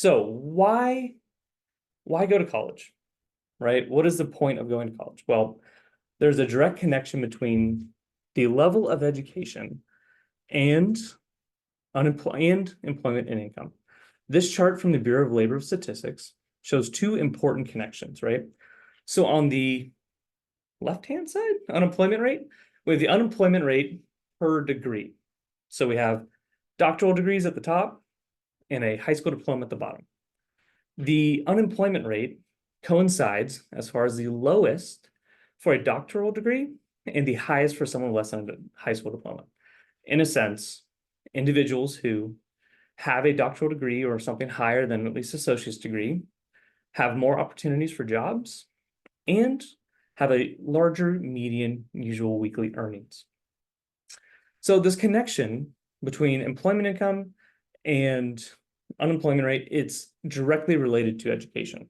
So why go to college, right? What is the point of going to college? Well, there's a direct connection between the level of education and employment and income. This chart from the Bureau of Labor Statistics shows two important connections, right? So on the left-hand side, unemployment rate, we have the unemployment rate per degree. So we have doctoral degrees at the top and a high school diploma at the bottom. The unemployment rate coincides as far as the lowest for a doctoral degree and the highest for someone less than a high school diploma. In a sense, individuals who have a doctoral degree or something higher than at least associate's degree have more opportunities for jobs and have a larger median usual weekly earnings. So this connection between employment income and unemployment rate, it's directly related to education.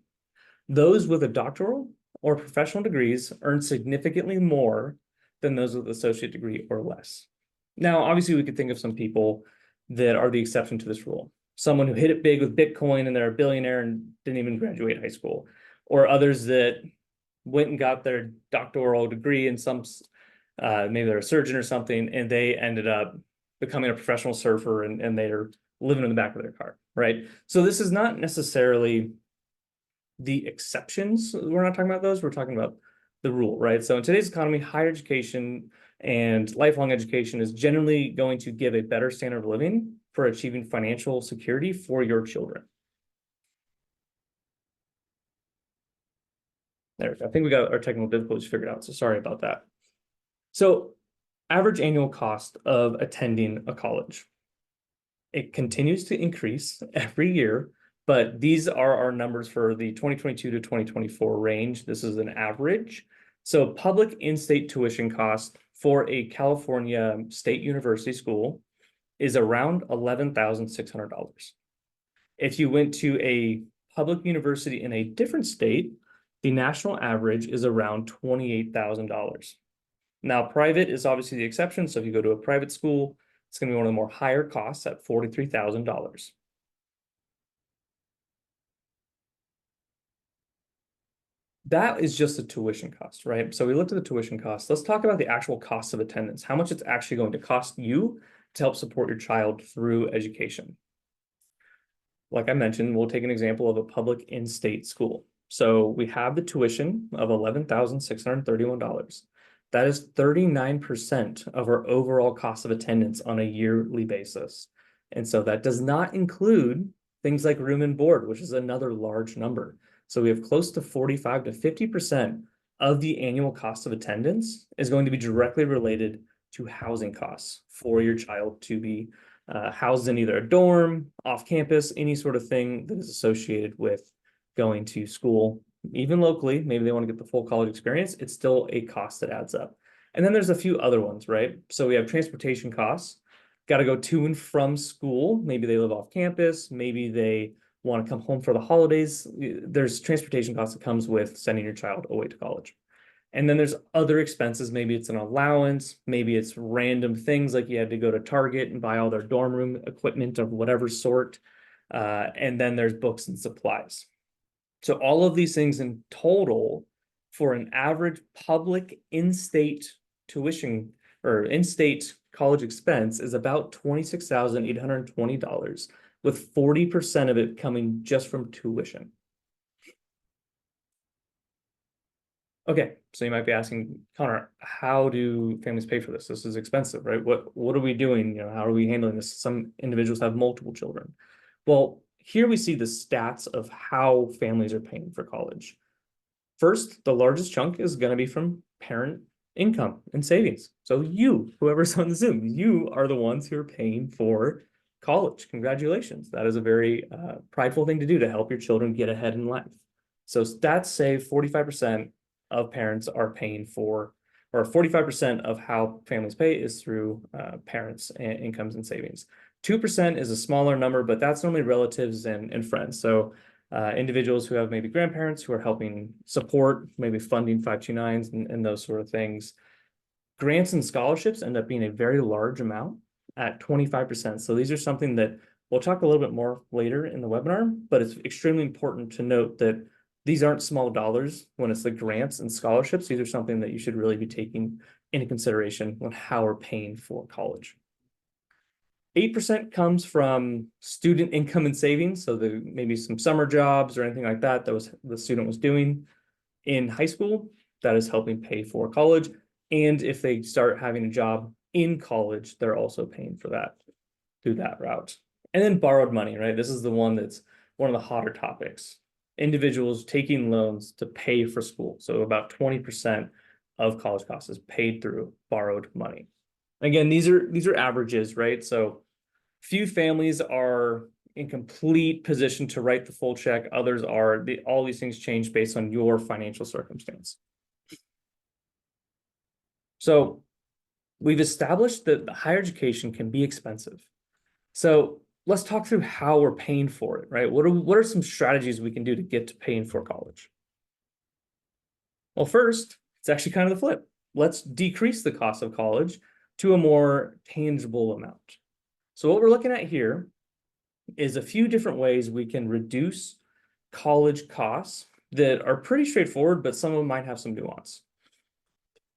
Those with a doctoral or professional degrees earn significantly more than those with associate degree or less. Now, obviously, we could think of some people that are the exception to this rule. Someone who hit it big with Bitcoin and they're a billionaire and didn't even graduate high school, or others that went and got their doctoral degree in some, maybe they're a surgeon or something, and they ended up becoming a professional surfer and they're living in the back of their car, right? So this is not necessarily the exceptions. We're not talking about those. We're talking about the rule, right? So in today's economy, higher education and lifelong education is generally going to give a better standard of living for achieving financial security for your children. There we go. I think we got our technical difficulties figured out, so sorry about that. So average annual cost of attending a college. It continues to increase every year, but these are our numbers for the 2022 to 2024 range. This is an average. So public in-state tuition cost for a California state university school is around $11,600. If you went to a public university in a different state, the national average is around $28,000. Now, private is obviously the exception. So if you go to a private school, it's going to be one of the more higher costs at $43,000. That is just the tuition cost, right? So we looked at the tuition cost. Let's talk about the actual cost of attendance, how much it's actually going to cost you to help support your child through education. Like I mentioned, we'll take an example of a public in-state school. So we have the tuition of $11,631. That is 39% of our overall cost of attendance on a yearly basis. And so that does not include things like room and board, which is another large number. So we have close to 45 to 50% of the annual cost of attendance is going to be directly related to housing costs for your child to be housed in either a dorm, off campus, any sort of thing that is associated with going to school, even locally. Maybe they want to get the full college experience. It's still a cost that adds up. And then there's a few other ones, right? So we have transportation costs, got to go to and from school. Maybe they live off campus. Maybe they want to come home for the holidays. There's transportation costs that comes with sending your child away to college. And then there's other expenses. Maybe it's an allowance. Maybe it's random things like you had to go to Target and buy all their dorm room equipment of whatever sort. And then there's books and supplies. So all of these things in total for an average public in-state tuition or in-state college expense is about $26,820, with 40% of it coming just from tuition. Okay, so you might be asking, Connor, how do families pay for this? This is expensive, right? What are we doing? How are we handling this? Some individuals have multiple children. Well, here we see the stats of how families are paying for college. First, the largest chunk is going to be from parent income and savings. So you, whoever's on the Zoom, you are the ones who are paying for college. Congratulations. That is a very prideful thing to do to help your children get ahead in life. So stats say 45% of parents are paying for, or 45% of how families pay is through parents' incomes and savings. 2% is a smaller number, but that's normally relatives and friends. So individuals who have maybe grandparents who are helping support, maybe funding 529s and those sort of things. Grants and scholarships end up being a very large amount at 25%. So these are something that We'll talk a little bit more later in the webinar, but it's extremely important to note that these aren't small dollars when it's the grants and scholarships. These are something that you should really be taking into consideration when how we're paying for college. 8% comes from student income and savings. So maybe some summer jobs or anything like that the student was doing in high school that is helping pay for college. And if they start having a job in college, they're also paying for that through that route. And then borrowed money, right? This is the one that's one of the hotter topics. Individuals taking loans to pay for school. So about 20% of college costs is paid through borrowed money. Again, these are averages, right? So few families are in complete position to write the full check. Others are. All these things change based on your financial circumstance. So we've established that higher education can be expensive. So let's talk through how we're paying for it, right? What are some strategies we can do to get to paying for college? Well, first, it's actually kind of the flip. Let's decrease the cost of college to a more tangible amount. So what we're looking at here is a few different ways we can reduce college costs that are pretty straightforward, but some of them might have some nuance.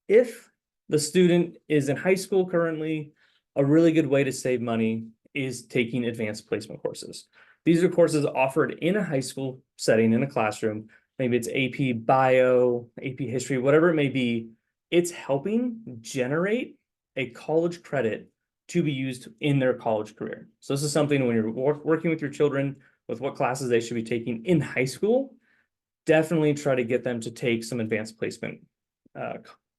If the student is in high school currently, a really good way to save money is taking advanced placement courses. These are courses offered in a high school setting, in a classroom. Maybe it's AP Bio, AP History, whatever it may be. It's helping generate a college credit to be used in their college career. So this is something when you're working with your children with what classes they should be taking in high school, definitely try to get them to take some advanced placement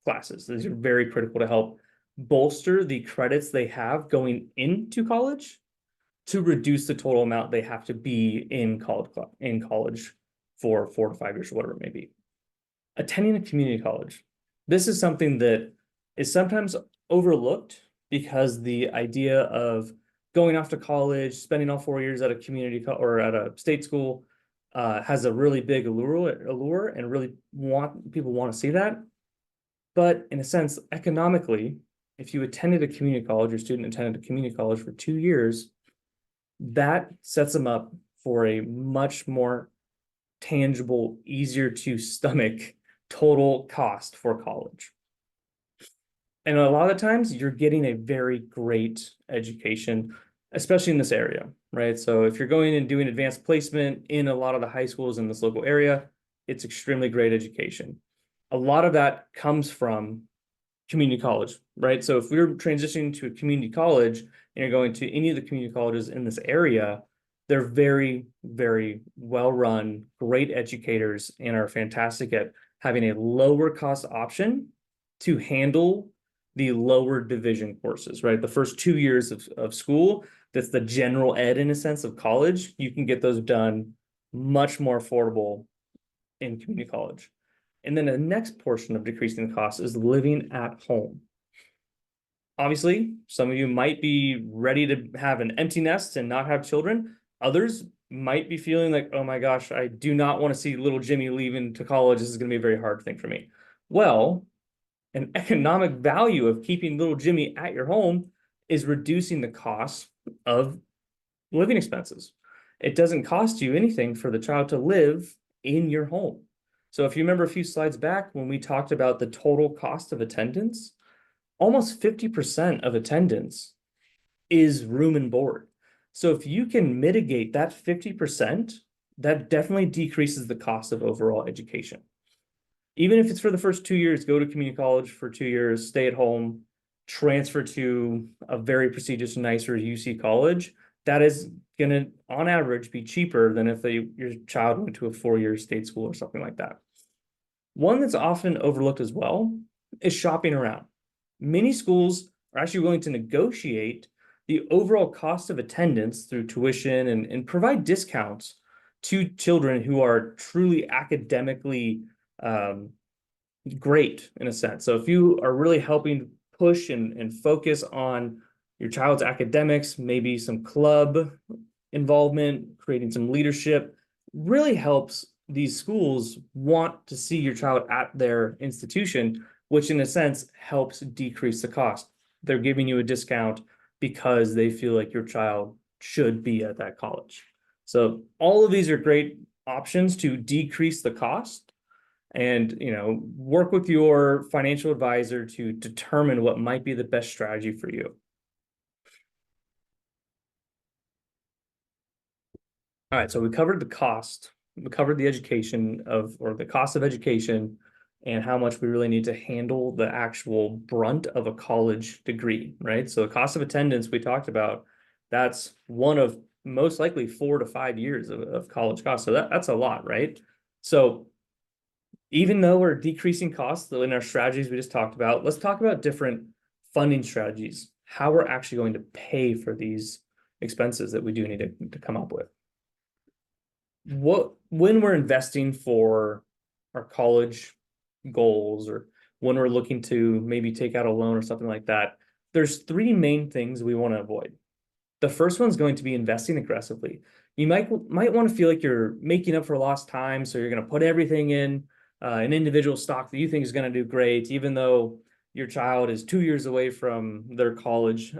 classes. These are very critical to help bolster the credits they have going into college to reduce the total amount they have to be in college for 4 to 5 years or whatever it may be. Attending a community college. This is something that is sometimes overlooked because the idea of going off to college, spending all 4 years at a community or at a state school has a really big allure and really people want to see that. But in a sense, economically, if you attended a community college, your student attended a community college for 2 years, that sets them up for a much more tangible, easier to stomach total cost for college. And a lot of the times you're getting a very great education, especially in this area, right? So if you're going and doing advanced placement in a lot of the high schools in this local area, it's extremely great education. A lot of that comes from community college, right? So if we're transitioning to a community college and you're going to any of the community colleges in this area, they're very, very well run, great educators, and are fantastic at having a lower cost option to handle the lower division courses, right? The first 2 years of school, that's the general ed in a sense of college, you can get those done much more affordable in community college. And then the next portion of decreasing the cost is living at home. Obviously, some of you might be ready to have an empty nest and not have children. Others might be feeling like, oh my gosh, I do not want to see little Jimmy leaving to college. This is going to be a very hard thing for me. Well, an economic value of keeping little Jimmy at your home is reducing the cost of living expenses. It doesn't cost you anything for the child to live in your home. So if you remember a few slides back when we talked about the total cost of attendance, almost 50% of attendance is room and board. So if you can mitigate that 50%, that definitely decreases the cost of overall education. Even if it's for the first 2 years, go to community college for 2 years, stay at home, transfer to a very prestigious, nicer UC college, that is going to, on average, be cheaper than if your child went to a 4-year state school or something like that. One that's often overlooked as well is shopping around. Many schools are actually willing to negotiate the overall cost of attendance through tuition and provide discounts to children who are truly academically great in a sense. So if you are really helping push and focus on your child's academics, maybe some club involvement, creating some leadership, really helps these schools want to see your child at their institution, which in a sense helps decrease the cost. They're giving you a discount because they feel like your child should be at that college. So all of these are great options to decrease the cost and, work with your financial advisor to determine what might be the best strategy for you. All right, so we covered the cost, we covered the the cost of education and how much we really need to handle the actual brunt of a college degree, right? So the cost of attendance we talked about, that's one of most likely 4 to 5 years of college costs. So that's a lot, right? So even though we're decreasing costs in our strategies we just talked about, let's talk about different funding strategies, how we're actually going to pay for these expenses that we do need to come up with. When we're investing for our college goals, or when we're looking to maybe take out a loan or something like that, there's 3 main things we want to avoid. The first one's going to be investing aggressively. You might want to feel like you're making up for lost time, so you're going to put everything in an individual stock that you think is going to do great, even though your child is 2 years away from their college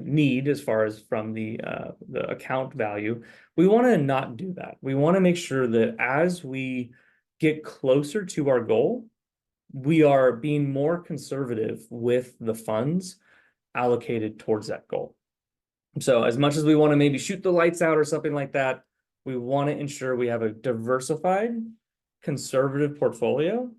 need as far as from the account value. We want to not do that. We want to make sure that as we get closer to our goal, we are being more conservative with the funds allocated towards that goal. So as much as we want to maybe shoot the lights out or something like that, we want to ensure we have a diversified, conservative portfolio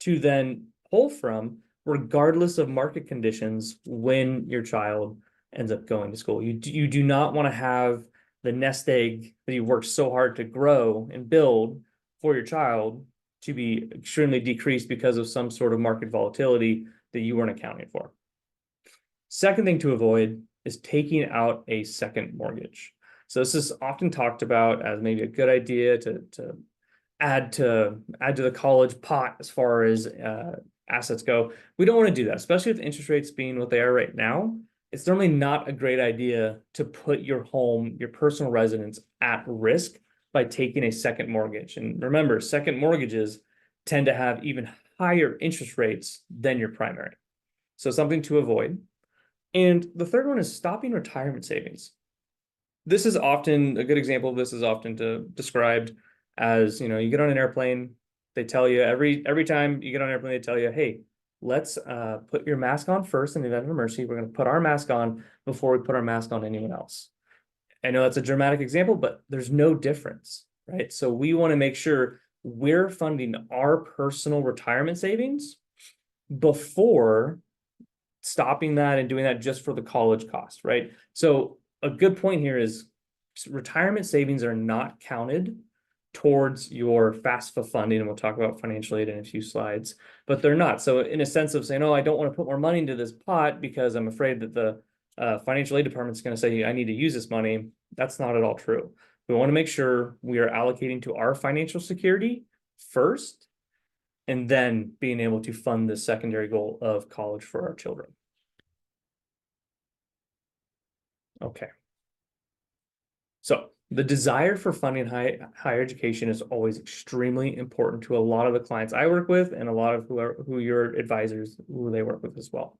to then pull from, regardless of market conditions, when your child ends up going to school. You do not want to have the nest egg that you worked so hard to grow and build for your child to be extremely decreased because of some sort of market volatility that you weren't accounting for. Second thing to avoid is taking out a second mortgage. So this is often talked about as maybe a good idea to add to the college pot as far as assets go. We don't want to do that, especially with interest rates being what they are right now. It's normally not a great idea to put your home, your personal residence, at risk by taking a second mortgage. And remember, second mortgages tend to have even higher interest rates than your primary. So something to avoid. And the third one is stopping retirement savings. This is often a good example of this is often described as, you get on an airplane, they tell you every time you get on an airplane, they tell you, hey, let's put your mask on first in the event of emergency. We're going to put our mask on before we put our mask on anyone else. I know that's a dramatic example, but there's no difference, right? So we want to make sure we're funding our personal retirement savings before stopping that and doing that just for the college cost, right? So a good point here is retirement savings are not counted towards your FAFSA funding, and we'll talk about financial aid in a few slides, but they're not. So in a sense of saying, oh, I don't want to put more money into this pot because I'm afraid that the financial aid department is going to say I need to use this money, that's not at all true. We want to make sure we are allocating to our financial security first, and then being able to fund the secondary goal of college for our children. Okay. So the desire for funding higher education is always extremely important to a lot of the clients I work with, and a lot of who your advisors, who they work with as well.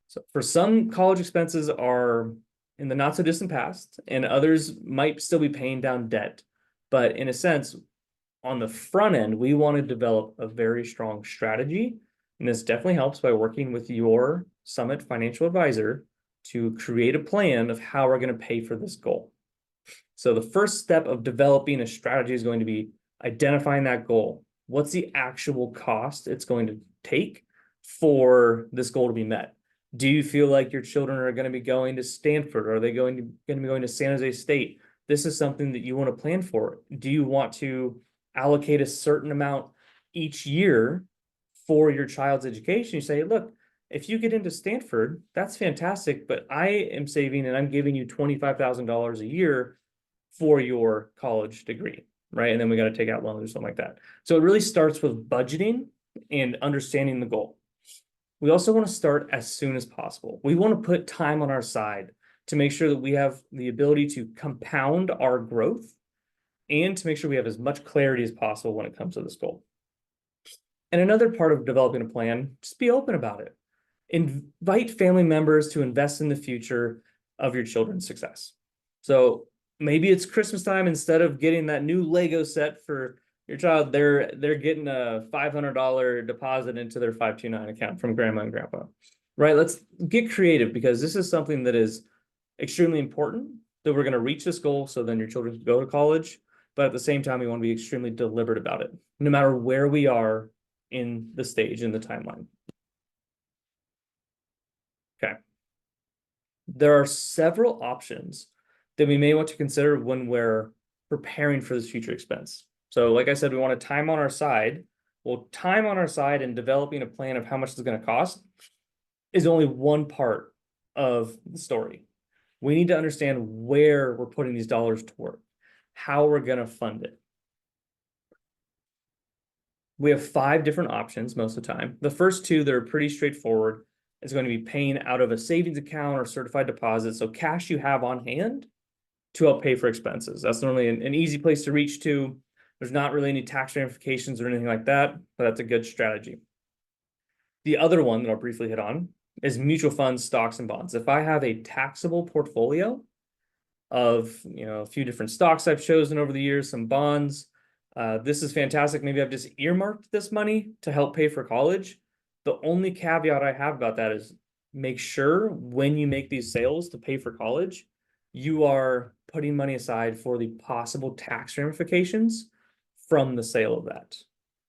So for some, college expenses are in the not so distant past, and others might still be paying down debt. But in a sense, on the front end, we want to develop a very strong strategy. And this definitely helps by working with your Summit financial advisor to create a plan of how we're going to pay for this goal. So the first step of developing a strategy is going to be identifying that goal. What's the actual cost it's going to take for this goal to be met? Do you feel like your children are going to be going to Stanford? Or are they going to be going to San Jose State? This is something that you want to plan for. Do you want to allocate a certain amount each year for your child's education? You say, look, if you get into Stanford, that's fantastic, but I am saving and I'm giving you $25,000 a year for your college degree, right? And then we got to take out loans or something like that. So it really starts with budgeting and understanding the goal. We also want to start as soon as possible. We want to put time on our side to make sure that we have the ability to compound our growth and to make sure we have as much clarity as possible when it comes to this goal. And another part of developing a plan, just be open about it. Invite family members to invest in the future of your children's success. So maybe it's Christmas time, instead of getting that new Lego set for your child, they're getting a $500 deposit into their 529 account from grandma and grandpa. Right? Let's get creative, because this is something that is extremely important, that we're going to reach this goal so then your children can go to college. But at the same time, we want to be extremely deliberate about it, no matter where we are in the stage, in the timeline. Okay. There are several options that we may want to consider when we're preparing for this future expense. So like I said, we want to time on our side. Well, time on our side and developing a plan of how much it's going to cost is only one part of the story. We need to understand where we're putting these dollars to work, how we're going to fund it. We have 5 different options most of the time. The first 2, they're pretty straightforward. It's going to be paying out of a savings account or certified deposit. So cash you have on hand to help pay for expenses. That's normally an easy place to reach to. There's not really any tax ramifications or anything like that, but that's a good strategy. The other one that I'll briefly hit on is mutual funds, stocks, and bonds. If I have a taxable portfolio of, a few different stocks I've chosen over the years, some bonds, this is fantastic. Maybe I've just earmarked this money to help pay for college. The only caveat I have about that is make sure when you make these sales to pay for college, you are putting money aside for the possible tax ramifications from the sale of that,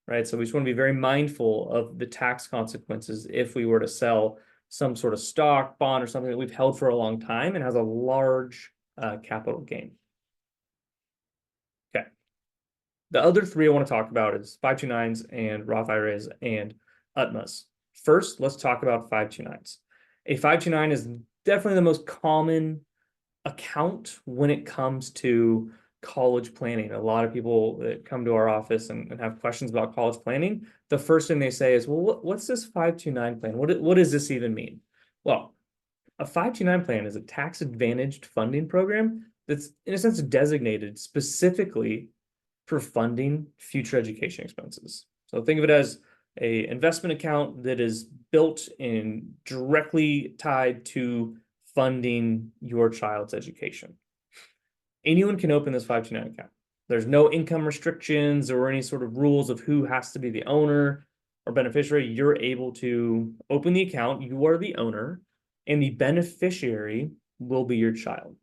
right? So we just want to be very mindful of the tax consequences if we were to sell some sort of stock, bond, or something that we've held for a long time and has a large capital gain. Okay. The other 3 I want to talk about is 529s and Roth IRAs and UTMAs. First, let's talk about 529s. A 529 is definitely the most common account when it comes to college planning. A lot of people that come to our office and have questions about college planning, the first thing they say is, well, what's this 529 plan? What does this even mean? Well, a 529 plan is a tax-advantaged funding program that's, in a sense, designated specifically for funding future education expenses. So think of it as an investment account that is built in directly tied to funding your child's education. Anyone can open this 529 account. There's no income restrictions or any sort of rules of who has to be the owner or beneficiary. You're able to open the account, you are the owner, and the beneficiary will be your child.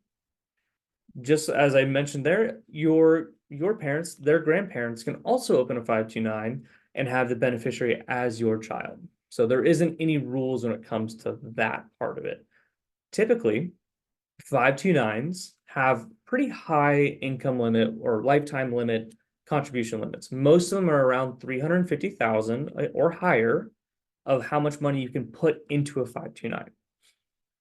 Just as I mentioned there, your parents, their grandparents can also open a 529 and have the beneficiary as your child. So there isn't any rules when it comes to that part of it. Typically, 529s have pretty high income limit or lifetime limit contribution limits. Most of them are around 350,000 or higher of how much money you can put into a 529.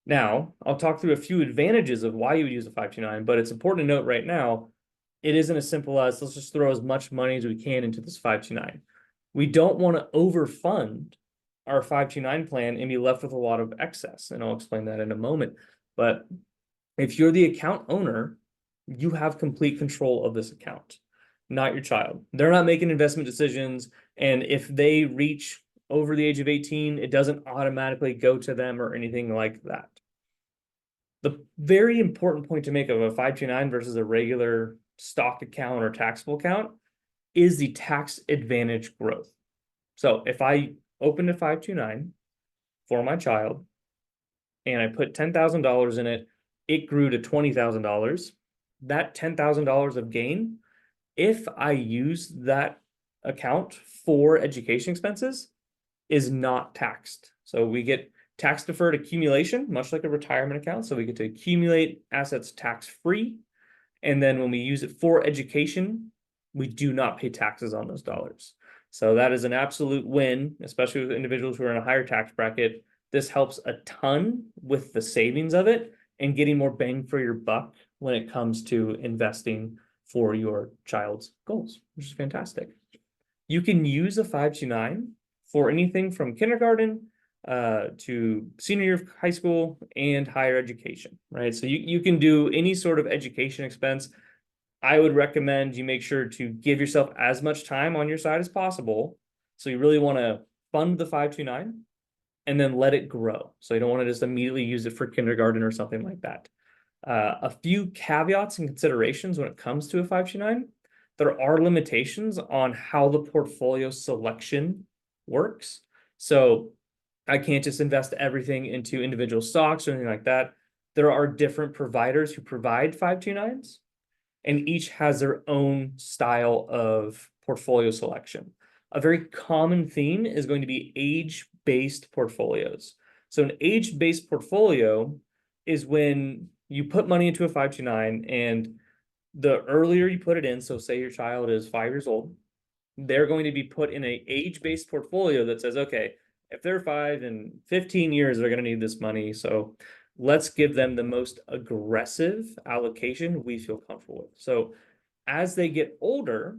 Now, I'll talk through a few advantages of why you would use a 529, but it's important to note right now, it isn't as simple as let's just throw as much money as we can into this 529. We don't want to overfund our 529 plan and be left with a lot of excess, and I'll explain that in a moment. But if you're the account owner, you have complete control of this account, not your child. They're not making investment decisions, and if they reach over the age of 18, it doesn't automatically go to them or anything like that. The very important point to make of a 529 versus a regular stock account or taxable account is the tax advantage growth. So if I opened a 529 for my child and I put $10,000 in it, it grew to $20,000. That $10,000 of gain, if I use that account for education expenses, is not taxed. So we get tax deferred accumulation, much like a retirement account. So we get to accumulate assets tax free. And then when we use it for education, we do not pay taxes on those dollars. So that is an absolute win, especially with individuals who are in a higher tax bracket. This helps a ton with the savings of it and getting more bang for your buck when it comes to investing for your child's goals, which is fantastic. You can use a 529 for anything from kindergarten to senior year of high school and higher education, right? So you can do any sort of education expense. I would recommend you make sure to give yourself as much time on your side as possible. So you really want to fund the 529 and then let it grow. So you don't want to just immediately use it for kindergarten or something like that. A few caveats and considerations when it comes to a 529. There are limitations on how the portfolio selection works. So I can't just invest everything into individual stocks or anything like that. There are different providers who provide 529s, and each has their own style of portfolio selection. A very common theme is going to be age-based portfolios. So an age-based portfolio is when you put money into a 529, and the earlier you put it in, so say your child is 5 years old, they're going to be put in a age-based portfolio that says, okay, if they're 5 and 15 years, they're going to need this money. So let's give them the most aggressive allocation we feel comfortable with. So as they get older,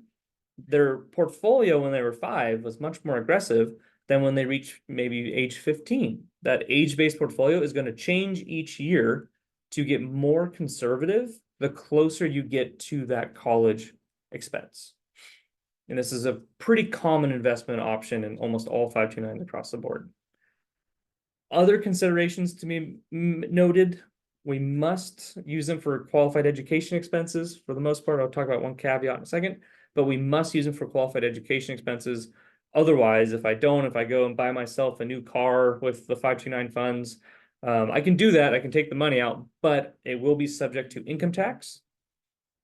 their portfolio when they were 5 was much more aggressive than when they reach maybe age 15. That age-based portfolio is going to change each year to get more conservative the closer you get to that college expense. And this is a pretty common investment option in almost all 529s across the board. Other considerations to be noted, we must use them for qualified education expenses. For the most part, I'll talk about one caveat in a second, but we must use them for qualified education expenses. Otherwise, if I go and buy myself a new car with the 529 funds, I can do that. I can take the money out, but it will be subject to income tax.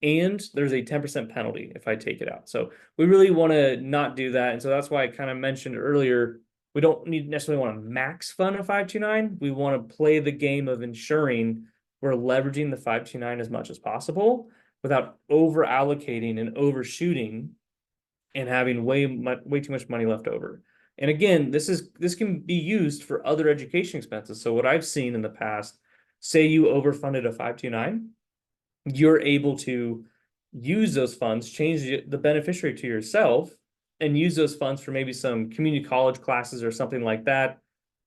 And there's a 10% penalty if I take it out. So we really want to not do that. And so that's why I kind of mentioned earlier, we don't necessarily want to max fund a 529. We want to play the game of ensuring we're leveraging the 529 as much as possible without over allocating and overshooting and having way too much money left over. And again, this can be used for other education expenses. So what I've seen in the past, say you overfunded a 529, you're able to use those funds, change the beneficiary to yourself, and use those funds for maybe some community college classes or something like that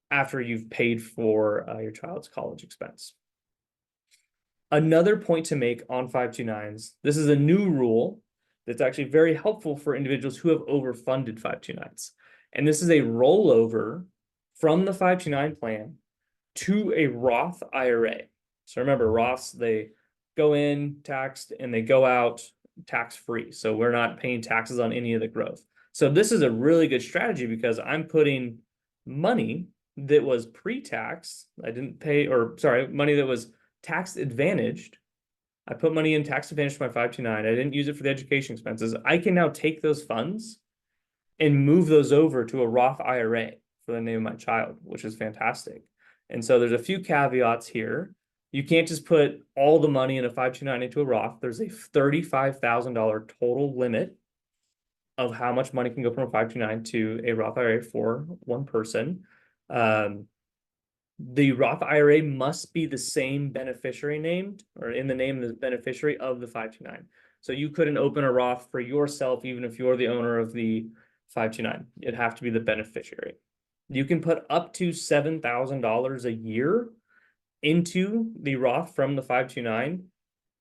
after you've paid for your child's college expense. Another point to make on 529s, this is a new rule that's actually very helpful for individuals who have overfunded 529s. And this is a rollover from the 529 plan to a Roth IRA. So remember, Roths, they go in taxed and they go out tax-free. So we're not paying taxes on any of the growth. So this is a really good strategy because I'm putting money that was pre-tax. I didn't pay, or sorry, money that was tax advantaged. I put money in tax advantage for my 529. I didn't use it for the education expenses. I can now take those funds and move those over to a Roth IRA for the name of my child, which is fantastic. And so there's a few caveats here. You can't just put all the money in a 529 into a Roth. There's a $35,000 total limit of how much money can go from a 529 to a Roth IRA for one person. The Roth IRA must be the same beneficiary named or in the name of the beneficiary of the 529. So you couldn't open a Roth for yourself, even if you're the owner of the 529. It'd have to be the beneficiary. You can put up to $7,000 a year into the Roth from the 529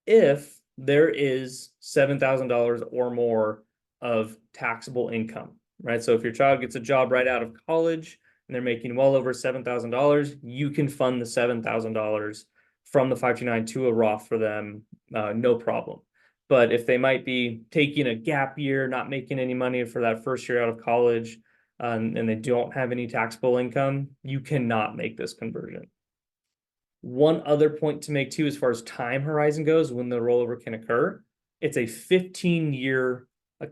if there is $7,000 or more of taxable income, right? So if your child gets a job right out of college and they're making well over $7,000, you can fund the $7,000 from the 529 to a Roth for them, no problem. But if they might be taking a gap year, not making any money for that first year out of college, and they don't have any taxable income, you cannot make this conversion. One other point to make too, as far as time horizon goes, when the rollover can occur, it's a 15-year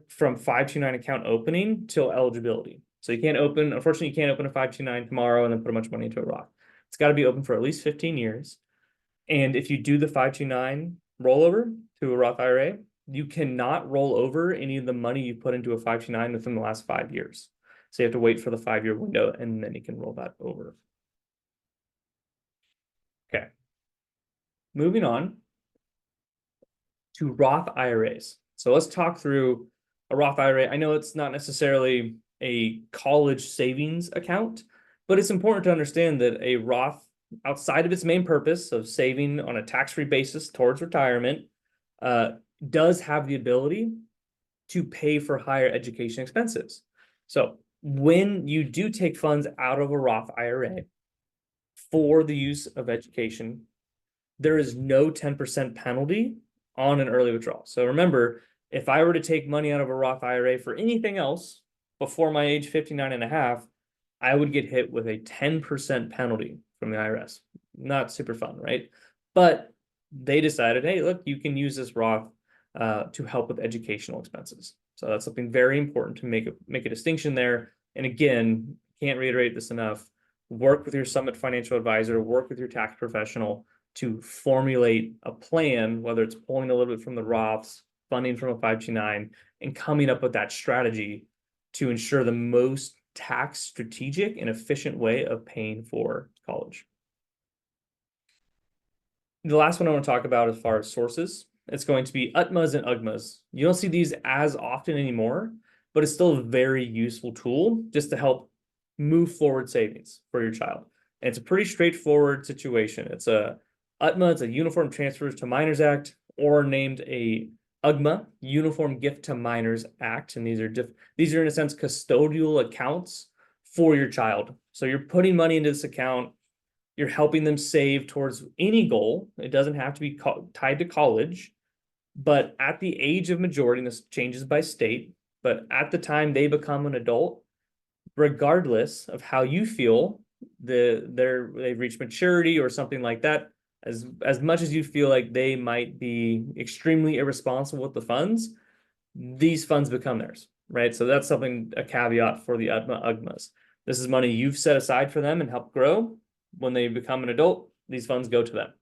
from 529 account opening till eligibility. So you can't open, unfortunately, you can't open a 529 tomorrow and then put a bunch of money into a Roth. It's got to be open for at least 15 years. And if you do the 529 rollover to a Roth IRA, you cannot roll over any of the money you put into a 529 within the last 5 years. So you have to wait for the 5-year window and then you can roll that over. Okay. Moving on to Roth IRAs. So let's talk through a Roth IRA. I know it's not necessarily a college savings account, but it's important to understand that a Roth, outside of its main purpose of saving on a tax-free basis towards retirement, does have the ability to pay for higher education expenses. So when you do take funds out of a Roth IRA for the use of education, there is no 10% penalty on an early withdrawal. So remember, if I were to take money out of a Roth IRA for anything else before my age 59 and a half, I would get hit with a 10% penalty from the IRS. Not super fun, right? But they decided, hey, look, you can use this Roth to help with educational expenses. So that's something very important to make a distinction there. And again, can't reiterate this enough. Work with your Summit financial advisor, work with your tax professional to formulate a plan, whether it's pulling a little bit from the Roths, funding from a 529, and coming up with that strategy to ensure the most tax strategic and efficient way of paying for college. The last one I want to talk about as far as sources, it's going to be UTMAs and UGMAs. You don't see these as often anymore, but it's still a very useful tool just to help move forward savings for your child. And it's a pretty straightforward situation. It's a UTMA, it's a Uniform Transfers to Minors Act, or named a UGMA, Uniform Gift to Minors Act. And these are in a sense custodial accounts for your child. So you're putting money into this account, you're helping them save towards any goal. It doesn't have to be tied to college, but at the age of majority, and this changes by state, but at the time they become an adult, regardless of how you feel, they've reached maturity or something like that, as much as you feel like they might be extremely irresponsible with the funds, these funds become theirs, right? So that's something, a caveat for the UGMAs. This is money you've set aside for them and helped grow. When they become an adult, these funds go to them.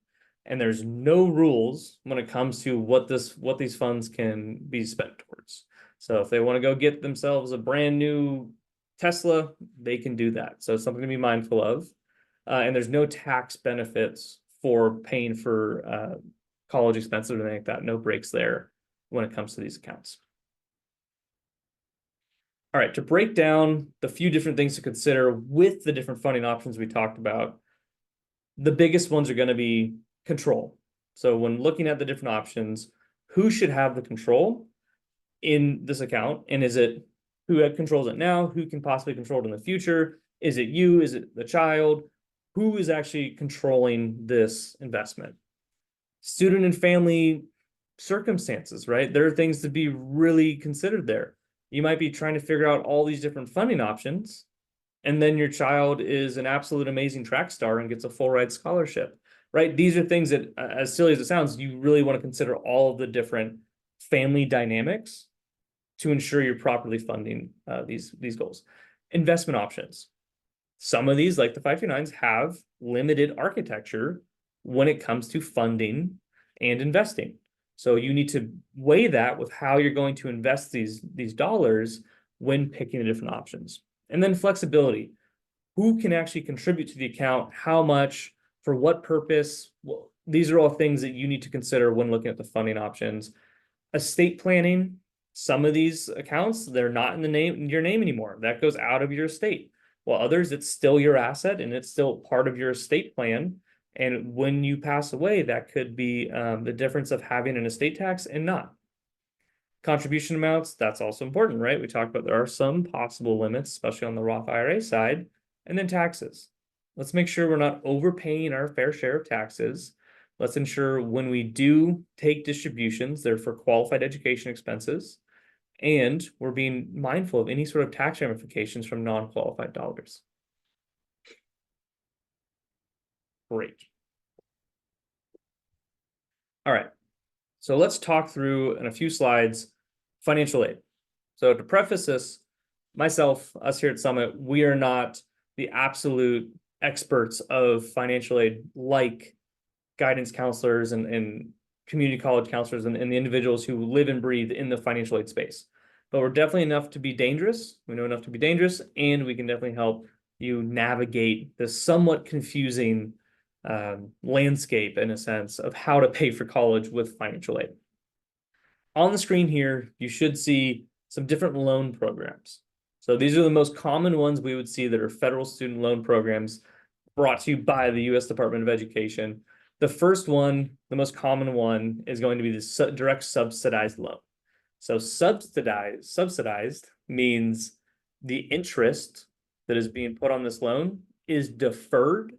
And there's no rules when it comes to what these funds can be spent towards. So if they want to go get themselves a brand new Tesla, they can do that. So it's something to be mindful of. And there's no tax benefits for paying for college expenses or anything like that. No breaks there when it comes to these accounts. All right, to break down the few different things to consider with the different funding options we talked about, the biggest ones are going to be control. So when looking at the different options, who should have the control in this account? And is it who controls it now? Who can possibly control it in the future? Is it you? Is it the child? Who is actually controlling this investment? Student and family circumstances, right? There are things to be really considered there. You might be trying to figure out all these different funding options, and then your child is an absolute amazing track star and gets a full ride scholarship, right? These are things that, as silly as it sounds, you really want to consider all of the different family dynamics to ensure you're properly funding these goals. Investment options. Some of these, like the 529s, have limited architecture when it comes to funding and investing. So you need to weigh that with how you're going to invest these dollars when picking the different options. And then flexibility. Who can actually contribute to the account? How much? For what purpose? Well, these are all things that you need to consider when looking at the funding options. Estate planning. Some of these accounts, they're not in your name anymore. That goes out of your estate. While others, it's still your asset and it's still part of your estate plan. And when you pass away, that could be the difference of having an estate tax and not. Contribution amounts, that's also important, right? We talked about there are some possible limits, especially on the Roth IRA side. And then taxes. Let's make sure we're not overpaying our fair share of taxes. Let's ensure when we do take distributions, they're for qualified education expenses. And we're being mindful of any sort of tax ramifications from non-qualified dollars. Great. All right. So let's talk through in a few slides financial aid. So to preface this, us here at Summit, we are not the absolute experts of financial aid like guidance counselors and community college counselors and the individuals who live and breathe in the financial aid space. But we're definitely enough to be dangerous. We know enough to be dangerous, and we can definitely help you navigate this somewhat confusing landscape, in a sense, of how to pay for college with financial aid. On the screen here, you should see some different loan programs. So these are the most common ones we would see that are federal student loan programs brought to you by the U.S. Department of Education. The first one, the most common one, is going to be the direct subsidized loan. So subsidized means the interest that is being put on this loan is deferred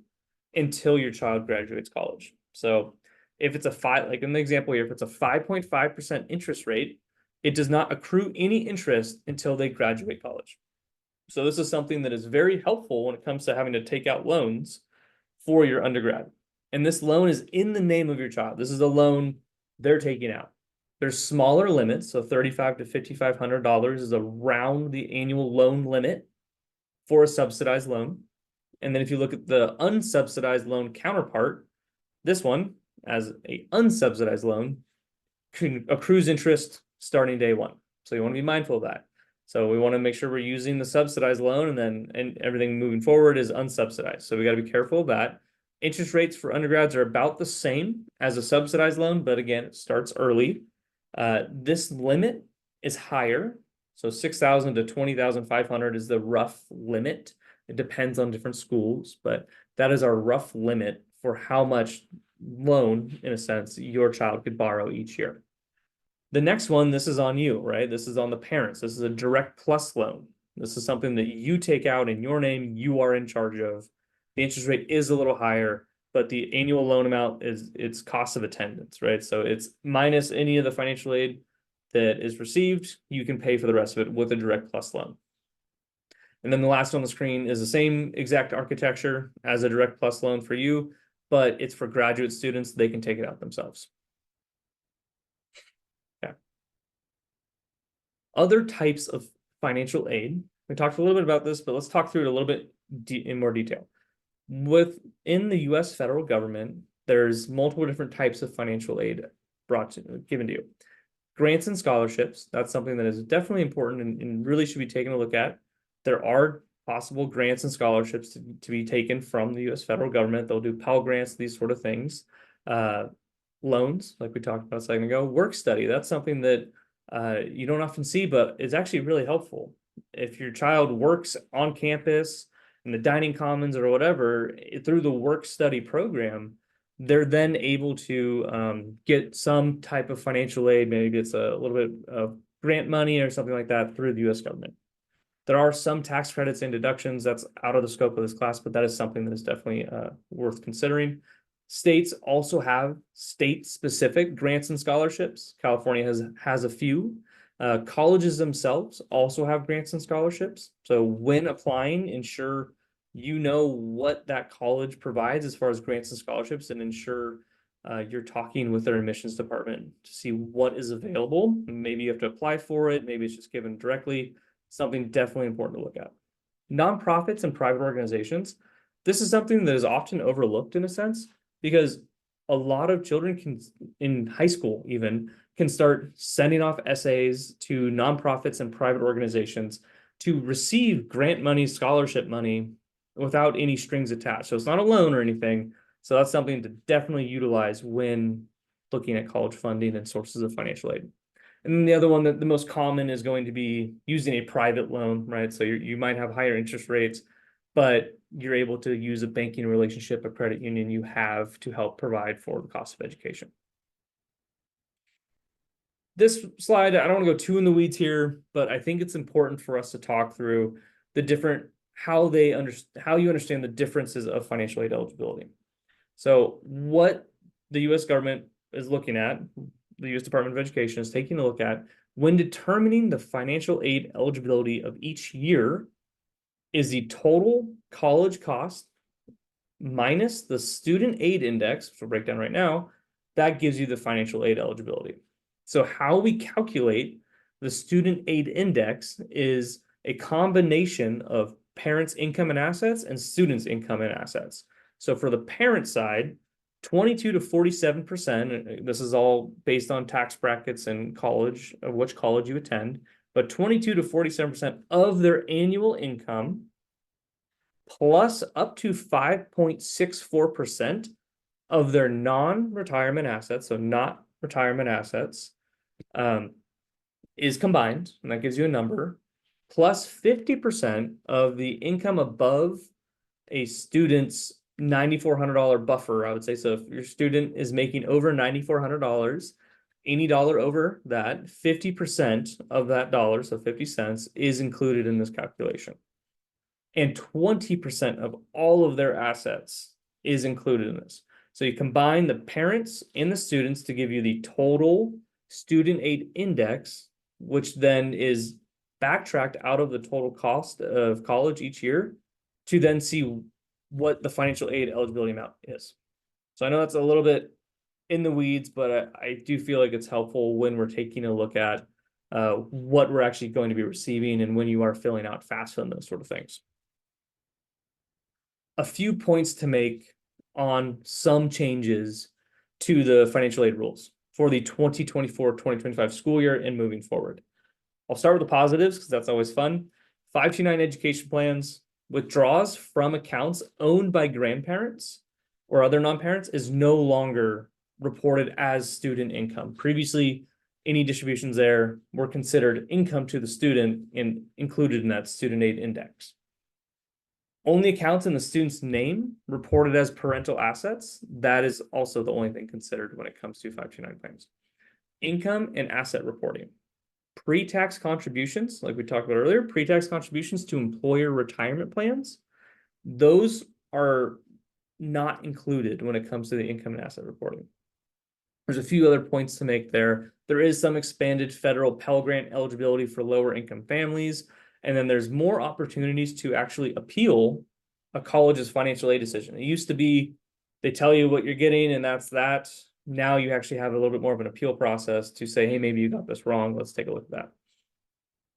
until your child graduates college. So if it's a five, like in the example here, if it's a 5.5% interest rate, it does not accrue any interest until they graduate college. So this is something that is very helpful when it comes to having to take out loans for your undergrad. And this loan is in the name of your child. This is a loan they're taking out. There's smaller limits, so $3,500 to $5,500 is around the annual loan limit for a subsidized loan. And then if you look at the unsubsidized loan counterpart, this one, as a unsubsidized loan, accrues interest starting day one. So you want to be mindful of that. So we want to make sure we're using the subsidized loan, and everything moving forward is unsubsidized. So we got to be careful of that. Interest rates for undergrads are about the same as a subsidized loan, but again, it starts early. This limit is higher. So 6,000 to 20,500 is the rough limit. It depends on different schools, but that is our rough limit for how much loan, in a sense, your child could borrow each year. The next one, this is on you, right? This is on the parents. This is a direct plus loan. This is something that you take out in your name, you are in charge of. The interest rate is a little higher, but the annual loan amount is its cost of attendance, right? So it's minus any of the financial aid that is received. You can pay for the rest of it with a direct plus loan. And then the last on the screen is the same exact architecture as a direct plus loan for you, but it's for graduate students. They can take it out themselves. Okay. Other types of financial aid. We talked a little bit about this, but let's talk through it a little bit in more detail. Within the US federal government, there's multiple different types of financial aid given to you. Grants and scholarships, that's something that is definitely important and really should be taken a look at. There are possible grants and scholarships to be taken from the US federal government. They'll do Pell Grants, these sort of things. Loans, like we talked about a second ago. Work study, that's something that you don't often see, but it's actually really helpful. If your child works on campus, in the dining commons or whatever, through the work study program, they're then able to get some type of financial aid. Maybe it's a little bit of grant money or something like that through the US government. There are some tax credits and deductions. That's out of the scope of this class, but that is something that is definitely worth considering. States also have state-specific grants and scholarships. California has a few. Colleges themselves also have grants and scholarships. So when applying, ensure you know what that college provides as far as grants and scholarships, and ensure you're talking with their admissions department to see what is available. Maybe you have to apply for it. Maybe it's just given directly. Something definitely important to look at. Nonprofits and private organizations. This is something that is often overlooked in a sense, because a lot of children can, in high school even, can start sending off essays to nonprofits and private organizations to receive grant money, scholarship money without any strings attached. So it's not a loan or anything. So that's something to definitely utilize when looking at college funding and sources of financial aid. And then the other one that the most common is going to be using a private loan, right? So you might have higher interest rates, but you're able to use a banking relationship, a credit union you have to help provide for the cost of education. This slide, I don't want to go too in the weeds here, but I think it's important for us to talk through the different, how you understand the differences of financial aid eligibility. So what the US government is looking at, the US Department of Education is taking a look at when determining the financial aid eligibility of each year is the total college cost minus the student aid index, which we'll break down right now. That gives you the financial aid eligibility. So how we calculate the student aid index is a combination of parents' income and assets and students' income and assets. So for the parent side, 22 to 47%, this is all based on tax brackets and college, of which college you attend, but 22 to 47% of their annual income plus up to 5.64% of their non-retirement assets, so not retirement assets, is combined, and that gives you a number, plus 50% of the income above a student's $9,400 buffer, I would say. So if your student is making over $9,400, any dollar over that, 50% of that dollar, so 50 cents, is included in this calculation. And 20% of all of their assets is included in this. So you combine the parents and the students to give you the total student aid index, which then is backtracked out of the total cost of college each year to then see what the financial aid eligibility amount is. So I know that's a little bit in the weeds, but I do feel like it's helpful when we're taking a look at what we're actually going to be receiving and when you are filling out FAFSA and those sort of things. A few points to make on some changes to the financial aid rules for the 2024-2025 school year and moving forward. I'll start with the positives because that's always fun. 529 education plans, withdrawals from accounts owned by grandparents or other non-parents is no longer reported as student income. Previously, any distributions there were considered income to the student and included in that student aid index. Only accounts in the student's name reported as parental assets. That is also the only thing considered when it comes to 529 plans. Income and asset reporting. Pre-tax contributions, like we talked about earlier, pre-tax contributions to employer retirement plans, those are not included when it comes to the income and asset reporting. There's a few other points to make there. There is some expanded federal Pell Grant eligibility for lower income families, and then there's more opportunities to actually appeal a college's financial aid decision. It used to be they tell you what you're getting and that's that. Now you actually have a little bit more of an appeal process to say, hey, maybe you got this wrong. Let's take a look at that.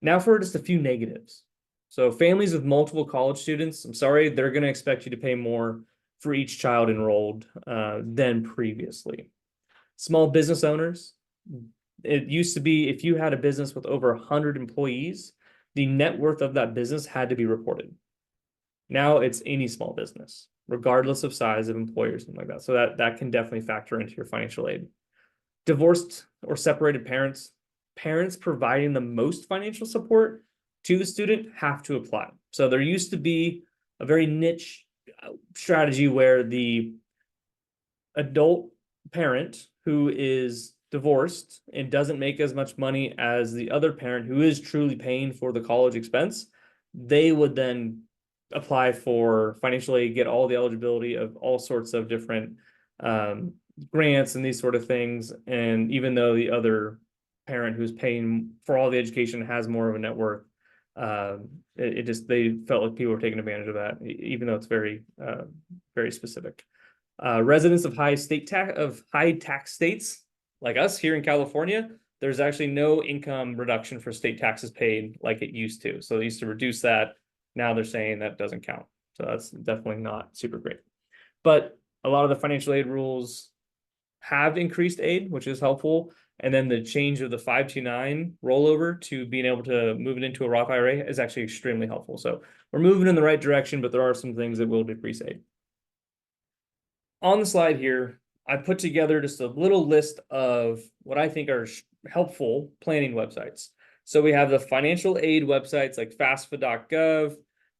Now for just a few negatives. So families with multiple college students, I'm sorry, they're going to expect you to pay more for each child enrolled than previously. Small business owners, it used to be if you had a business with over 100 employees, the net worth of that business had to be reported. Now it's any small business, regardless of size of employers, something like that. So that can definitely factor into your financial aid. Divorced or separated parents, parents providing the most financial support to the student have to apply. So there used to be a very niche strategy where the adult parent who is divorced and doesn't make as much money as the other parent who is truly paying for the college expense, they would then apply for financial aid, get all the eligibility of all sorts of different grants and these sort of things. And even though the other parent who's paying for all the education has more of a net worth, they felt like people were taking advantage of that, even though it's very, very specific. Residents of high tax states like us here in California, there's actually no income reduction for state taxes paid like it used to. So they used to reduce that. Now they're saying that doesn't count. So that's definitely not super great. But a lot of the financial aid rules have increased aid, which is helpful. And then the change of the 529 rollover to being able to move it into a Roth IRA is actually extremely helpful. So we're moving in the right direction, but there are some things that will decrease aid. On the slide here, I put together just a little list of what I think are helpful planning websites. So we have the financial aid websites like FAFSA.gov,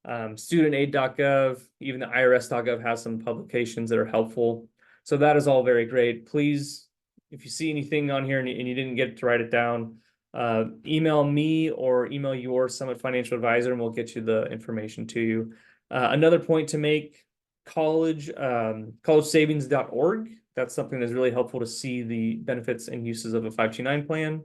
studentaid.gov, even the IRS.gov has some publications that are helpful. So that is all very great. Please, if you see anything on here and you didn't get to write it down, email me or email your Summit Financial Advisor and we'll get you the information to you. Another point to make, collegesavings.org. That's something that's really helpful to see the benefits and uses of a 529 plan.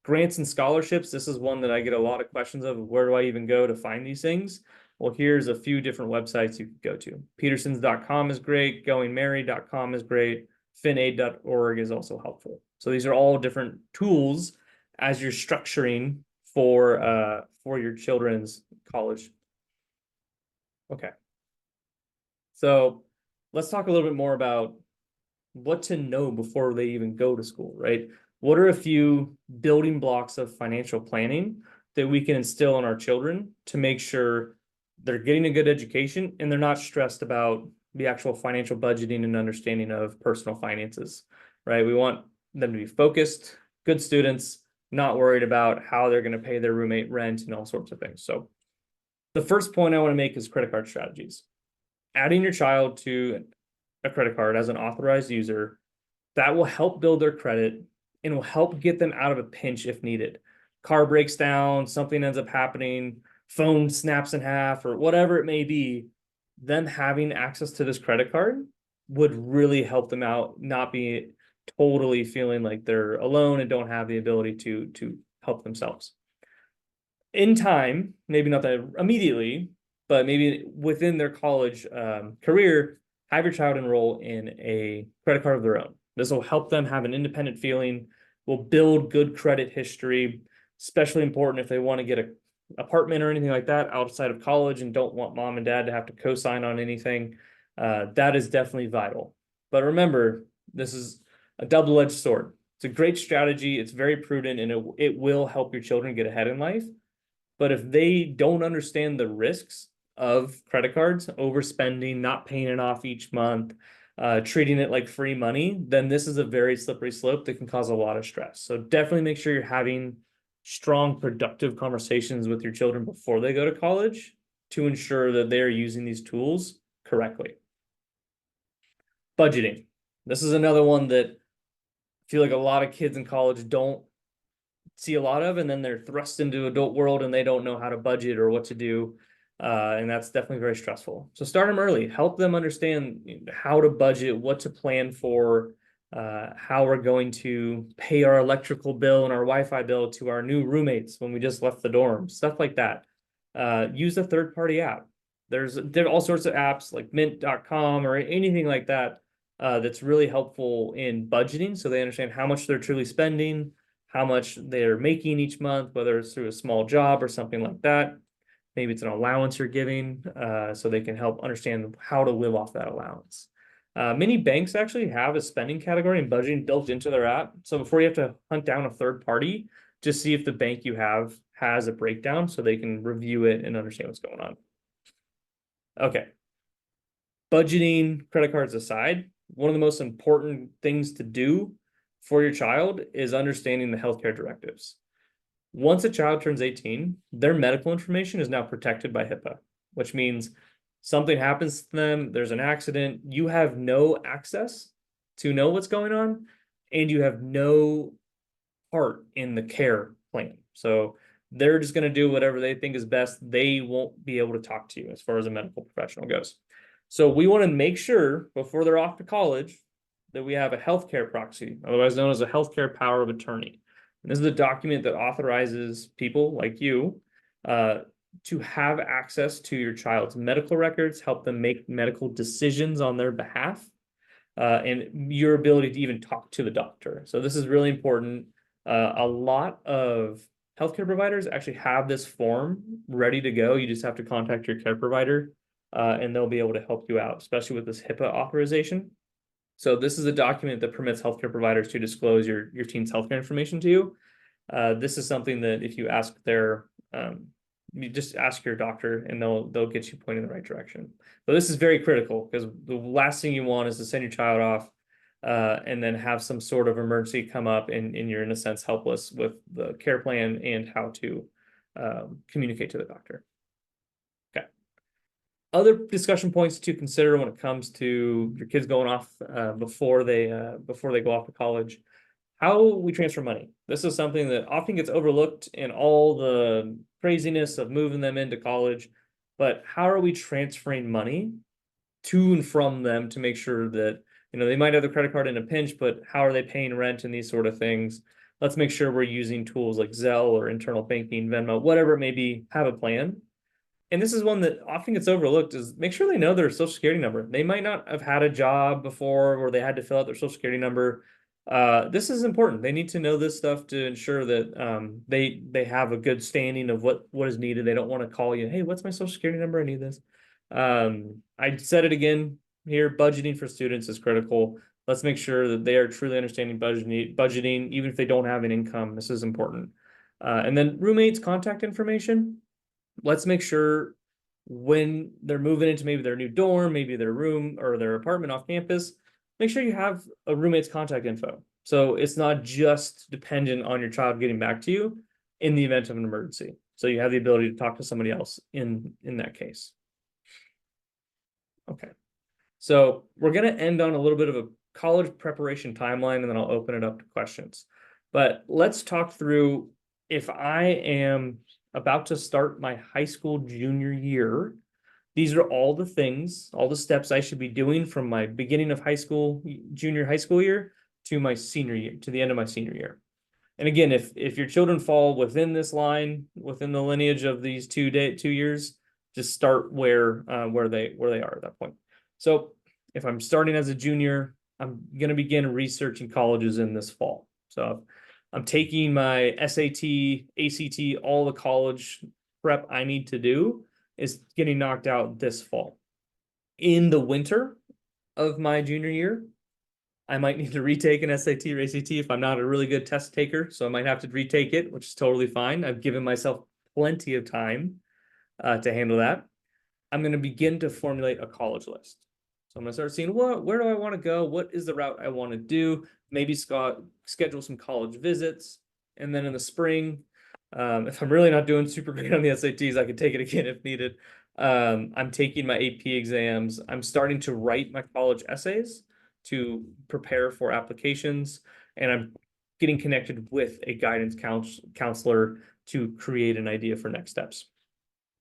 Grants and scholarships. This is one that I get a lot of questions of. Where do I even go to find these things? Well, here's a few different websites you could go to. Petersons.com is great. GoingMary.com is great. FinAid.org is also helpful. So these are all different tools as you're structuring for your children's college. Okay. So let's talk a little bit more about what to know before they even go to school, right? What are a few building blocks of financial planning that we can instill in our children to make sure they're getting a good education and they're not stressed about the actual financial budgeting and understanding of personal finances, right? We want them to be focused, good students, not worried about how they're going to pay their roommate rent and all sorts of things. So the first point I want to make is credit card strategies. Adding your child to a credit card as an authorized user, that will help build their credit and will help get them out of a pinch if needed. Car breaks down, something ends up happening, phone snaps in half, or whatever it may be. Them having access to this credit card would really help them out, not be totally feeling like they're alone and don't have the ability to help themselves. In time, maybe not that immediately, but maybe within their college career, have your child enroll in a credit card of their own. This will help them have an independent feeling, will build good credit history, especially important if they want to get an apartment or anything like that outside of college and don't want mom and dad to have to co-sign on anything. That is definitely vital. But remember, this is a double-edged sword. It's a great strategy. It's very prudent, and it will help your children get ahead in life. But if they don't understand the risks of credit cards, overspending, not paying it off each month, treating it like free money, then this is a very slippery slope that can cause a lot of stress. So definitely make sure you're having strong, productive conversations with your children before they go to college to ensure that they're using these tools correctly. Budgeting. This is another one that I feel like a lot of kids in college don't see a lot of, and then they're thrust into adult world and they don't know how to budget or what to do. And that's definitely very stressful. So start them early, help them understand how to budget, what to plan for, how we're going to pay our electrical bill and our Wi-Fi bill to our new roommates when we just left the dorm, stuff like that. Use a third-party app. There are all sorts of apps like mint.com or anything like that that's really helpful in budgeting, so they understand how much they're truly spending, how much they're making each month, whether it's through a small job or something like that. Maybe it's an allowance you're giving, so they can help understand how to live off that allowance. Many banks actually have a spending category and budgeting built into their app. So before you have to hunt down a third party, just see if the bank you have has a breakdown so they can review it and understand what's going on. Okay. Budgeting, credit cards aside, one of the most important things to do for your child is understanding the healthcare directives. Once a child turns 18, their medical information is now protected by HIPAA, which means something happens to them, there's an accident, you have no access to know what's going on, and you have no part in the care plan. So they're just going to do whatever they think is best. They won't be able to talk to you as far as a medical professional goes. So we want to make sure before they're off to college that we have a healthcare proxy, otherwise known as a healthcare power of attorney. And this is a document that authorizes people like you to have access to your child's medical records, help them make medical decisions on their behalf, and your ability to even talk to the doctor. So this is really important. A lot of healthcare providers actually have this form ready to go. You just have to contact your care provider, and they'll be able to help you out, especially with this HIPAA authorization. So this is a document that permits healthcare providers to disclose your teen's healthcare information to you. This is something that if you ask you just ask your doctor and they'll get you pointed in the right direction. So this is very critical because the last thing you want is to send your child off and then have some sort of emergency come up and you're in a sense helpless with the care plan and how to communicate to the doctor. Okay. Other discussion points to consider when it comes to your kids going off before they go off to college. How we transfer money. This is something that often gets overlooked in all the craziness of moving them into college, but how are we transferring money to and from them to make sure that, they might have the credit card in a pinch, but how are they paying rent and these sort of things? Let's make sure we're using tools like Zelle or internal banking, Venmo, whatever it may be, have a plan. And this is one that often gets overlooked is make sure they know their social security number. They might not have had a job before where they had to fill out their social security number. This is important. They need to know this stuff to ensure that they have a good standing of what is needed. They don't want to call you, hey, what's my social security number? I need this. I said it again here, budgeting for students is critical. Let's make sure that they are truly understanding budgeting, even if they don't have an income. This is important. And then roommates' contact information. Let's make sure when they're moving into maybe their new dorm, maybe their room or their apartment off campus, make sure you have a roommate's contact info. So it's not just dependent on your child getting back to you in the event of an emergency. So you have the ability to talk to somebody else in that case. Okay. So we're going to end on a little bit of a college preparation timeline, and then I'll open it up to questions. But let's talk through if I am about to start my high school junior year These are all the things, all the steps I should be doing from my beginning of high school, junior high school year to my senior year, to the end of my senior year. And again, if your children fall within this line, within the lineage of these 2 years, just start where they are at that point. So if I'm starting as a junior, I'm going to begin researching colleges in this fall. So I'm taking my SAT, ACT, all the college prep I need to do is getting knocked out this fall. In the winter of my junior year, I might need to retake an SAT or ACT if I'm not a really good test taker. So I might have to retake it, which is totally fine. I've given myself plenty of time to handle that. I'm going to begin to formulate a college list. So I'm going to start seeing where do I want to go? What is the route I want to do? Maybe schedule some college visits. And then in the spring, if I'm really not doing super great on the SATs, I can take it again if needed. I'm taking my AP exams. I'm starting to write my college essays to prepare for applications, and I'm getting connected with a guidance counselor to create an idea for next steps.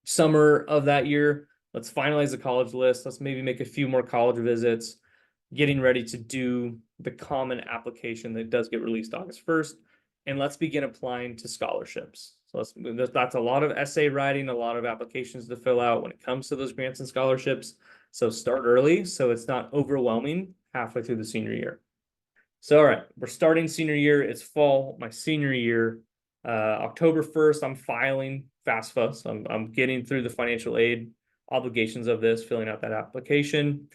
Summer of that year, let's finalize the college list. Let's maybe make a few more college visits, getting ready to do the common application that does get released August 1st. And let's begin applying to scholarships. So that's a lot of essay writing, a lot of applications to fill out when it comes to those grants and scholarships. So start early so it's not overwhelming halfway through the senior year. So, all right, we're starting senior year. It's fall, my senior year. October 1st, I'm filing FAFSA. So I'm getting through the financial aid obligations of this, filling out that application.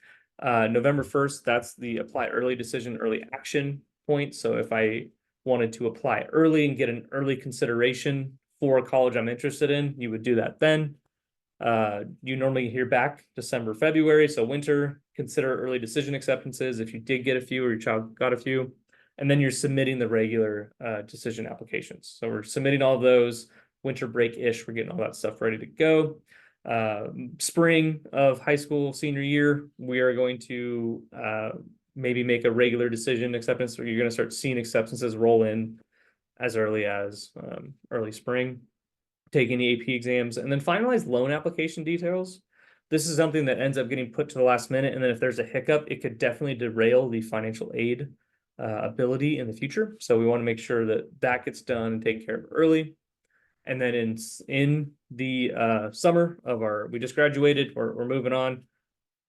November 1st, that's the apply early decision, early action point. So if I wanted to apply early and get an early consideration for a college I'm interested in, you would do that then. You normally hear back December, February, so winter, consider early decision acceptances if you did get a few or your child got a few. And then you're submitting the regular decision applications. So we're submitting all of those, winter break-ish, we're getting all that stuff ready to go. Spring of high school senior year, we are going to maybe make a regular decision acceptance, or you're going to start seeing acceptances roll in as early as early spring, taking the AP exams, and then finalize loan application details. This is something that ends up getting put to the last minute, and then if there's a hiccup, it could definitely derail the financial aid ability in the future. So we want to make sure that that gets done and taken care of early. And then in the summer of we just graduated, we're moving on.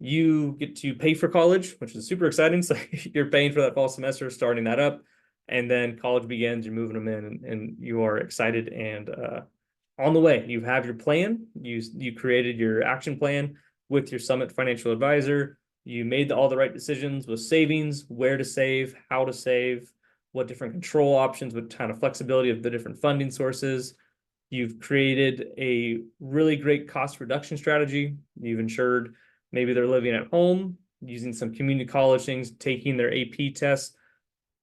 You get to pay for college, which is super exciting. So you're paying for that fall semester, starting that up, and then college begins. You're moving them in, and you are excited and on the way. You have your plan. You created your action plan with your Summit financial advisor. You made all the right decisions with savings, where to save, how to save, what different control options, what kind of flexibility of the different funding sources. You've created a really great cost reduction strategy. You've ensured maybe they're living at home, using some community college things, taking their AP tests,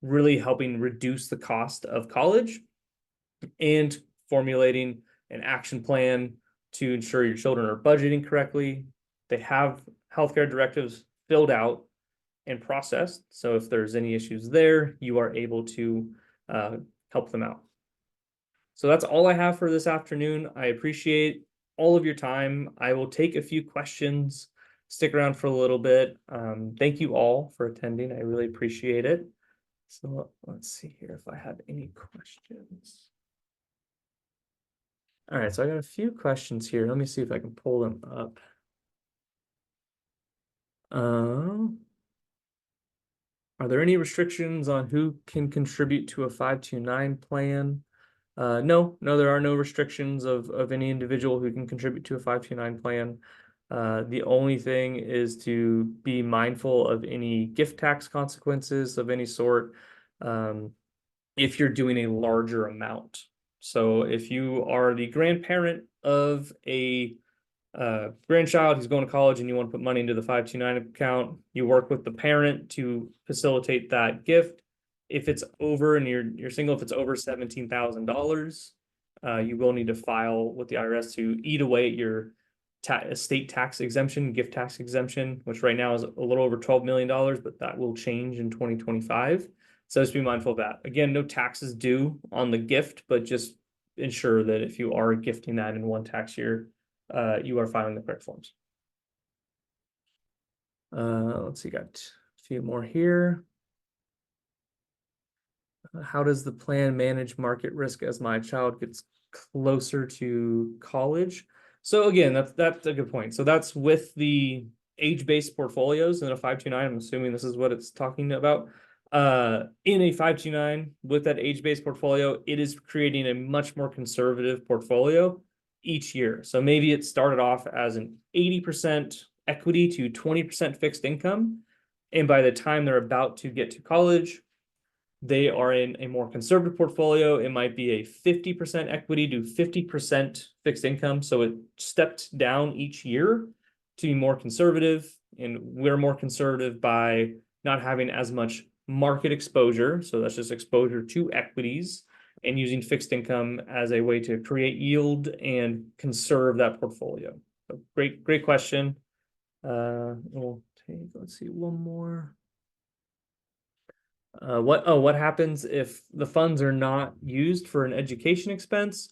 really helping reduce the cost of college, and formulating an action plan to ensure your children are budgeting correctly. They have healthcare directives filled out and processed. So if there's any issues there, you are able to help them out. So that's all I have for this afternoon. I appreciate all of your time. I will take a few questions, stick around for a little bit. Thank you all for attending. I really appreciate it. So let's see here if I have any questions. All right, so I got a few questions here. Let me see if I can pull them up. Are there any restrictions on who can contribute to a 529 plan? No, there are no restrictions of any individual who can contribute to a 529 plan. The only thing is to be mindful of any gift tax consequences of any sort if you're doing a larger amount. So if you are the grandparent of a grandchild who's going to college and you want to put money into the 529 account, you work with the parent to facilitate that gift. If it's over, and you're single, if it's over $17,000, you will need to file with the IRS to eat away at your estate tax exemption, gift tax exemption, which right now is a little over $12 million, but that will change in 2025. So just be mindful of that. Again, no taxes due on the gift, but just ensure that if you are gifting that in one tax year, you are filing the correct forms. Let's see, got a few more here. How does the plan manage market risk as my child gets closer to college? So again, that's a good point. So that's with the age-based portfolios in a 529. I'm assuming this is what it's talking about. In a 529 with that age-based portfolio, it is creating a much more conservative portfolio each year. So maybe it started off as an 80% equity to 20% fixed income. And by the time they're about to get to college, they are in a more conservative portfolio. It might be a 50% equity to 50% fixed income. So it stepped down each year to be more conservative. And we're more conservative by not having as much market exposure. So that's just exposure to equities and using fixed income as a way to create yield and conserve that portfolio. So great question. We'll take, let's see, one more. What happens if the funds are not used for an education expense?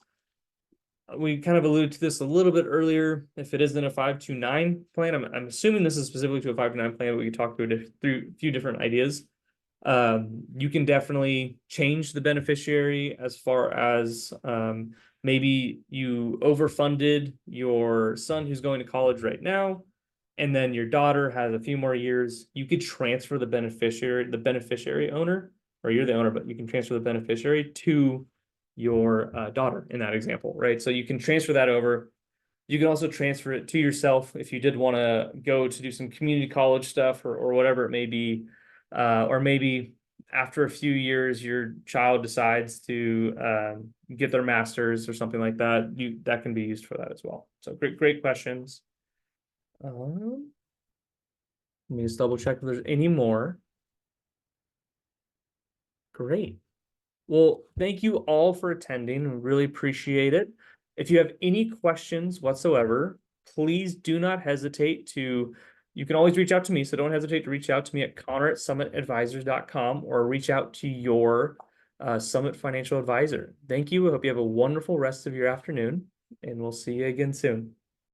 We kind of alluded to this a little bit earlier. If it isn't a 529 plan, I'm assuming this is specifically to a 529 plan, but we can talk through a few different ideas. You can definitely change the beneficiary as far as maybe you overfunded your son who's going to college right now, and then your daughter has a few more years. You could transfer the beneficiary owner, or you're the owner, but you can transfer the beneficiary to your daughter in that example, right? So you can transfer that over. You can also transfer it to yourself if you did want to go to do some community college stuff or whatever it may be. Or maybe after a few years, your child decides to get their master's or something like that. That can be used for that as well. So great questions. Let me just double check if there's any more. Great. Well, thank you all for attending. We really appreciate it. If you have any questions whatsoever, please do not hesitate to, you can always reach out to me. So don't hesitate to reach out to me at connor@summitadvisors.com or reach out to your Summit Financial Advisor. Thank you. I hope you have a wonderful rest of your afternoon, and we'll see you again soon.